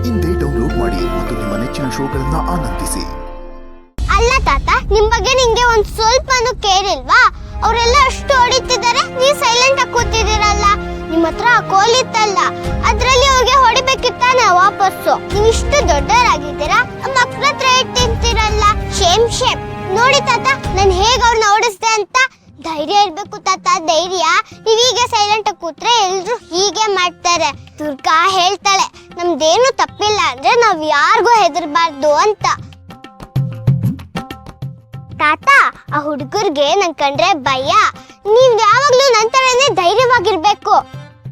ಇಂದೇ ಡೌನ್ಲೋಡ್ ಮಾಡಿ ಮತ್ತು ನಿಮ್ಮ ನೆಚ್ಚಿನ ಶೋಗಳನ್ನ ಆನಂದಿಸಿ. ಅಲ್ಲ ತಾತ, ನಿಮ್ ಬಗ್ಗೆ ನಿಂಗೆ ಒಂದ್ ಸ್ವಲ್ಪನೂ ಕೇರ್ ಇಲ್ವಾ? ಅವರೆಲ್ಲ ಅಷ್ಟು ಹೊಡಿತಿದ್ದಾರೆ, ನೀವು ಸೈಲೆಂಟ್ ಆಗಿ ಕೂತಿದ್ದೀರಲ್ಲ. ನಿಮ್ಮ ಹತ್ರ ಕೋಲಿತ್ತಲ್ಲ, ಅದ್ರಲ್ಲಿ ಅವ್ರಿಗೆ ಹೊಡಿಬೇಕಿತ್ತಾನೆ ವಾಪಸ್ಸು. ನೀವು ಇಷ್ಟು ದೊಡ್ಡವರಾಗಿದ್ದೀರಾ, ಮಕ್ಕಳ ಹತ್ರ ಇಟ್ಟಿರ್ತೀರಲ್ಲ. Shem Shem. ನೋಡಿ ತಾತ, ನಾನು ಹೇಗೆ ಅವ್ರನ್ನ ಓಡಿಸ್ದೆ ಅಂತ. ಧೈರ್ಯ ಇರ್ಬೇಕು ತಾತ, ಧೈರ್ಯ. ನೀವೀಗ ಸೈಲೆಂಟ್ ಆಗಿ ಕೂತ್ರೆ ಎಲ್ರು ಹೀಗೆ ಮಾಡ್ತಾರೆ. ದುರ್ಗಾ ಹೇಳ್ತಾಳೆ, ನಮ್ದೇನು ತಪ್ಪಿಲ್ಲ ಅಂದ್ರೆ ನಾವ್ ಯಾರಿಗೂ ಹೆದರ್ಬಾರ್ದು ಅಂತ. ತಾತ, ಆ ಹುಡುಗರ್ಗೆ ನನ್ ಕಂಡ್ರೆ ಭಯ. ನೀವ್ ಯಾವಾಗ್ಲೂ ನಂತರನೇ ಧೈರ್ಯವಾಗಿರ್ಬೇಕು.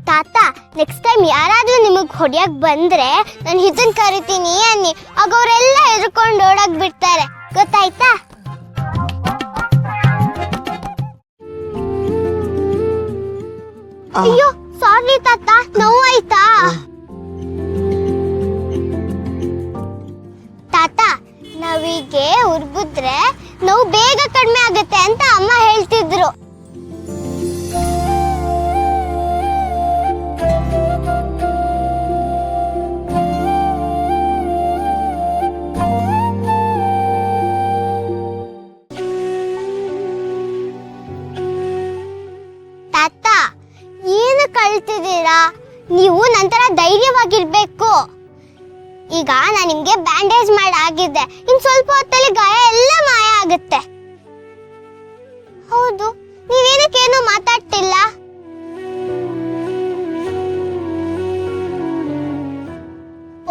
ತಾತ, ನೆಕ್ಸ್ಟ್ ಟೈಮ್ ಯಾರಾದ್ರೂ ನಿಮಗ್ ಹೊಡ್ಯಕ್ ಬಂದ್ರೆ ನಾನು ಇದನ್ ಕರಿತೀನಿ ಅನ್ನಿ. ಆಗ ಅವರೆಲ್ಲ ಹೆದರ್ಕೊಂಡು ಓಡಾಕ್ ಬಿಡ್ತಾರೆ, ಗೊತ್ತಾಯ್ತಾ? ಅಯ್ಯೋ ಸಾರಿ ತಾತ, ನೋವಾಯ್ತಾ? ತಾತ, ನಾವೀಗೆ ಉರ್ಬಿದ್ರೆ ನೋವು ಬೇಗ ಕಡಿಮೆ ಆಗುತ್ತೆ ಅಂತ ಅಮ್ಮ ಹೇಳ್ತಿದ್ರು. ತಾತ, ಏನು ಕಳ್ತಿದ್ದೀರಾ? ನೀವು ನಂತರ ಧೈರ್ಯವಾಗಿರ್ಬೇಕು. ಈಗ ನಾನು ನಿಮ್ಗೆ ಬ್ಯಾಂಡೇಜ್ ಮಾಡಾಗಿದೆ. ಇನ್ ಸ್ವಲ್ಪ ಹೊತ್ತಲ್ಲಿ ಗಾಯ ಎಲ್ಲ ಮಾಯ ಆಗುತ್ತೆ. ಹೌದು, ನೀವೇನಕ್ಕೇನು ಮಾತಾಡ್ತಿಲ್ಲ?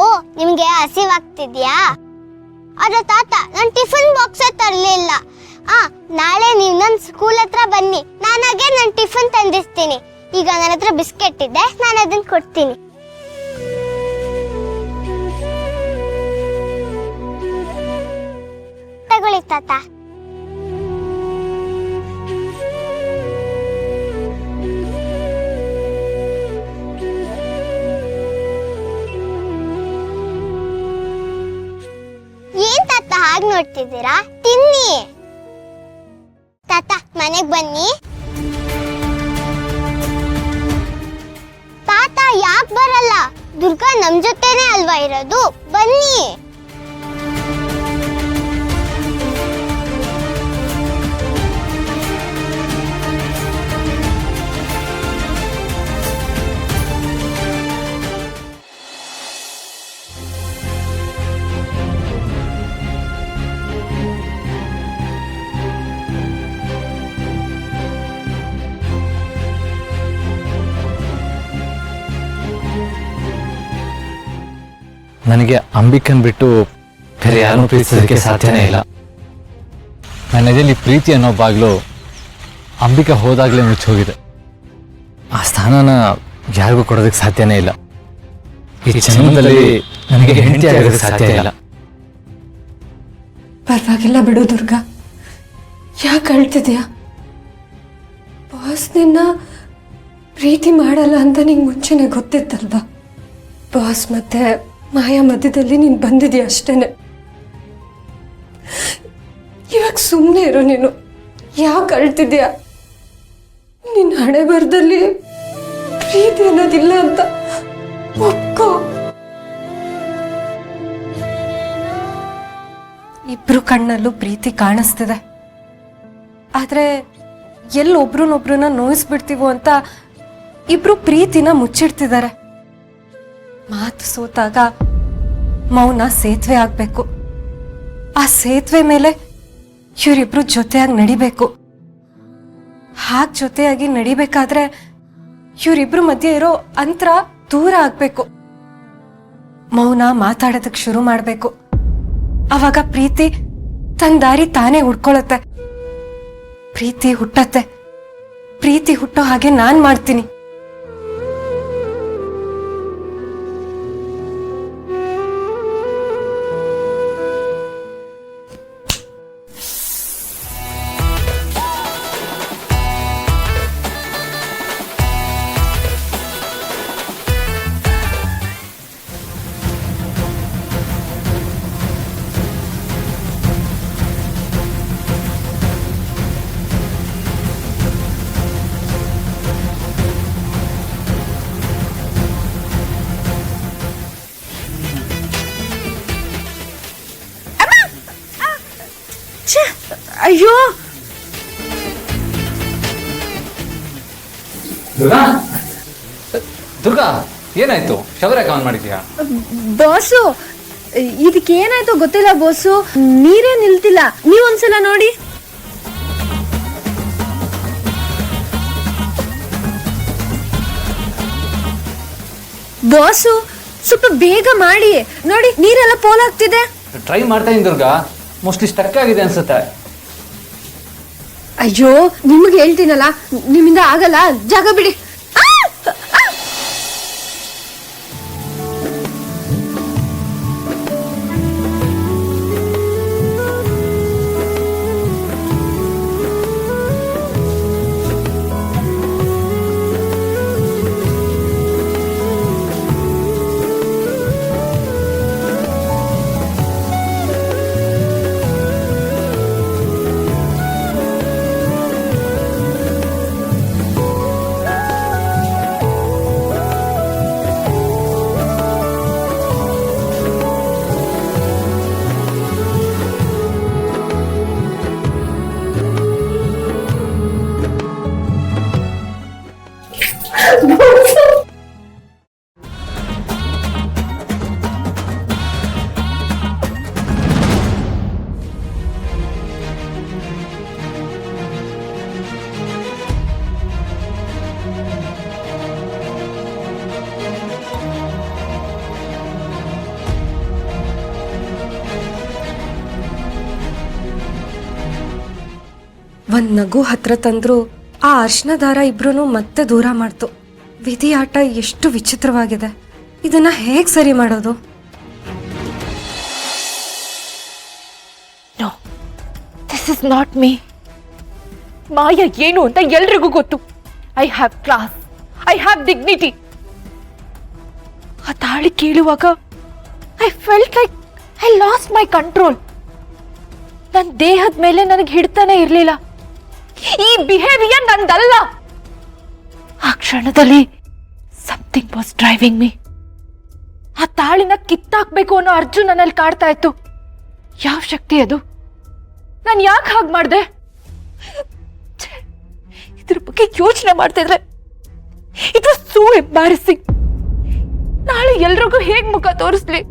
ಓ, ನಿಮ್ಗೆ ಹಸಿವಾಗ್ತಿದ್ಯಾ? ಅದ ತಾತ, ನಾನು ಟಿಫಿನ್ ಬಾಕ್ಸ್ ತರಲಿಲ್ಲ. ನಾಳೆ ನೀವು ನನ್ನ ಸ್ಕೂಲ್ ಹತ್ರ ಬನ್ನಿ, ನಾನಾಗೆ ನನ್ನ ಟಿಫಿನ್ ತಂದಿಸ್ತೀನಿ. ಈಗ ನನ್ನ ಹತ್ರ ಬಿಸ್ಕೆಟ್ ಇದೆ, ನಾನು ಅದನ್ನ ಕೊಡ್ತೀನಿ. ತಗೊಳ್ಳಿ ತಾತ. ಏನ್ ತಾತ ಹಾಗೆ ನೋಡ್ತಿದ್ದೀರಾ? ತಿನ್ನಿ. ತಾತ, ಮನೆಗ್ ಬನ್ನಿ. ತಾತ, ಯಾಕೆ ಬರಲ್ಲ? ದುರ್ಗಾ ನಮ್ ಜೊತೆನೆ ಅಲ್ವಾ ಇರೋದು, ಬನ್ನಿ. ನನಗೆ ಅಂಬಿಕನ್ ಬಿಟ್ಟು ಬೇರೆ ಯಾರನ್ನೂ ಪ್ರೀತಿಸೋದಕ್ಕೆ ಸಾಧ್ಯನೇ ಇಲ್ಲ. ನನ್ನ ಎದೆಯಲ್ಲಿ ಪ್ರೀತಿ ಅನ್ನೋ ಬಾಗ್ಲು ಅಂಬಿಕಾ ಹೋದಾಗಲೇ ಮುಚ್ಚೋಗಿದೆ. ಆ ಸ್ಥಾನನ ಯಾರಿಗೂ ಕೊಡೋದಕ್ಕೆ ಸಾಧ್ಯನೇ ಇಲ್ಲ. ಈ ಜನ್ಮದಲ್ಲಿ ನನಗೆ ಹೆಂಡತಿ ಆಗೋದಕ್ಕೆ ಸಾಧ್ಯ ಇಲ್ಲ. ಪರವಾಗಿಲ್ಲ ಬಿಡು ದುರ್ಗಾ, ಯಾಕೆ ಅಳ್ತಿದ್ಯಾ? ಬಾಸ್ ನಿನ್ನ ಪ್ರೀತಿ ಮಾಡಲ್ಲ ಅಂತ ನಿಂಗೆ ಮುಂಚೆನೆ ಗೊತ್ತಿತ್ತಲ್ವಾ? ಬಾಸ್ ಮತ್ತೆ ಮಾಯಾ ಮಧ್ಯದಲ್ಲಿ ನೀನು ಬಂದಿದ್ಯಾ ಅಷ್ಟೇನೆ. ಇವಾಗ ಸುಮ್ಮನೆ ಇರೋ, ನೀನು ಯಾಕೆ ಅಳ್ತಿದ್ಯಾ? ನಿನ್ನ ಹಣೆ ಬರದಲ್ಲಿ ಪ್ರೀತಿ ಅನ್ನೋದಿಲ್ಲ ಅಂತ ಒಪ್ಕೋ. ಇಬ್ರು ಕಣ್ಣಲ್ಲೂ ಪ್ರೀತಿ ಕಾಣಿಸ್ತಿದೆ, ಆದ್ರೆ ಎಲ್ಲೊಬ್ರನ್ನೊಬ್ರನ್ನ ನೋಯಿಸ್ಬಿಡ್ತೀವೋ ಅಂತ ಇಬ್ರು ಪ್ರೀತಿನ ಮುಚ್ಚಿಡ್ತಿದ್ದಾರೆ. ಮಾತು ಸೋತಾಗ ಮೌನ ಸೇತುವೆ ಆಗ್ಬೇಕು. ಆ ಸೇತುವೆ ಮೇಲೆ ಇವರಿಬ್ರು ಜೊತೆಯಾಗಿ ನಡಿಬೇಕು. ಹಾಗೆ ಜೊತೆಯಾಗಿ ನಡಿಬೇಕಾದ್ರೆ ಇವರಿಬ್ರು ಮಧ್ಯೆ ಇರೋ ಅಂತರ ದೂರ ಆಗ್ಬೇಕು. ಮೌನ ಮಾತಾಡೋದಕ್ಕೆ ಶುರು ಮಾಡ್ಬೇಕು. ಅವಾಗ ಪ್ರೀತಿ ತನ್ನ ದಾರಿ ತಾನೇ ಹುಡ್ಕೊಳತ್ತೆ. ಪ್ರೀತಿ ಹುಟ್ಟತ್ತೆ. ಪ್ರೀತಿ ಹುಟ್ಟೋ ಹಾಗೆ ನಾನ್ ಮಾಡ್ತೀನಿ. ಅಯ್ಯೋ ದುರ್ಗಾ ಏನಾಯ್ತು? ಶವರ್ ಯಾಕೆ ಆನ್ ಮಾಡಿದ್ಯಾ? ಬಾಸು, ಇದಕ್ಕೆ ಏನಾಯ್ತೋ ಗೊತ್ತಿಲ್ಲ ಬಾಸು, ನೀರೇ ನಿಲ್ತಿಲ್ಲ. ನೀವೊಂದ್ಸಲ ನೋಡಿ. ಬಾಸು, ಸ್ವಲ್ಪ ಬೇಗ ಮಾಡಿ. ನೋಡಿ, ನೀರೆಲ್ಲ ಪೋಲಾಗ್ತಿದೆ. ಟ್ರೈ ಮಾಡ್ತಾ ಇದ್ದೀನಿ ದುರ್ಗಾ, ಮೋಸ್ಟ್ಲಿ ಸ್ಟಕ್ ಆಗಿದೆ ಅನ್ಸುತ್ತೆ. ಅಯ್ಯೋ, ನಿಮ್ಗೆ ಹೇಳ್ತೀನಲ್ಲ, ನಿಮ್ಮಿಂದ ಆಗಲ್ಲ, ಜಾಗ ಬಿಡಿ. ಒಂದ್ ನಗು ಹತ್ರ ತಂದ್ರು ಆ ಅರ್ಶನ ದಾರ ಇಬ್ರು ಮತ್ತೆ ದೂರ ಮಾಡ್ತು. ವಿಧಿ ಆಟ ಎಷ್ಟು ವಿಚಿತ್ರವಾಗಿದೆ. ಇದನ್ನ ಹೇಗ್ ಸರಿ ಮಾಡೋದು? No, this is not me. Maya ಏನು ಅಂತ ಎಲ್ರಿಗೂ ಗೊತ್ತು. I have class, I have dignity. ಆ ತಾಳಿ ಕೇಳುವಾಗ I felt like I lost my control. ನನ್ನ ದೇಹದ ಮೇಲೆ ನನಗೆ ಹಿಡ್ತಾನೆ ಇರಲಿಲ್ಲ. ಈ ಬಿಹೇವಿಯರ್ ನಂದಲ್ಲ. ಆ ಕ್ಷಣದಲ್ಲಿ ಸಮಥಿಂಗ್ ವಾಸ್ ಡ್ರೈವಿಂಗ್ ಮೀ. ಆ ತಾಳಿನ ಕಿತ್ತಾಕ್ಬೇಕು ಅನ್ನೋ ಅರ್ಜುನ್ ನನ್ನಲ್ಲಿ ಕಾಡ್ತಾ ಇತ್ತು. ಯಾವ ಶಕ್ತಿ ಅದು? ನಾನು ಯಾಕೆ ಹಾಗೆ ಮಾಡಿದೆ? ಇದ್ರ ಬಗ್ಗೆ ಯೋಚನೆ ಮಾಡ್ತಿದ್ರೆ ಇಟ್ ವಾಸ್ ಸೋ ಎಂಬಾರಸಿಂಗ್. ನಾಳೆ ಎಲ್ರಿಗೂ ಹೇಗ್ ಮುಖ ತೋರಿಸ್ಲಿ?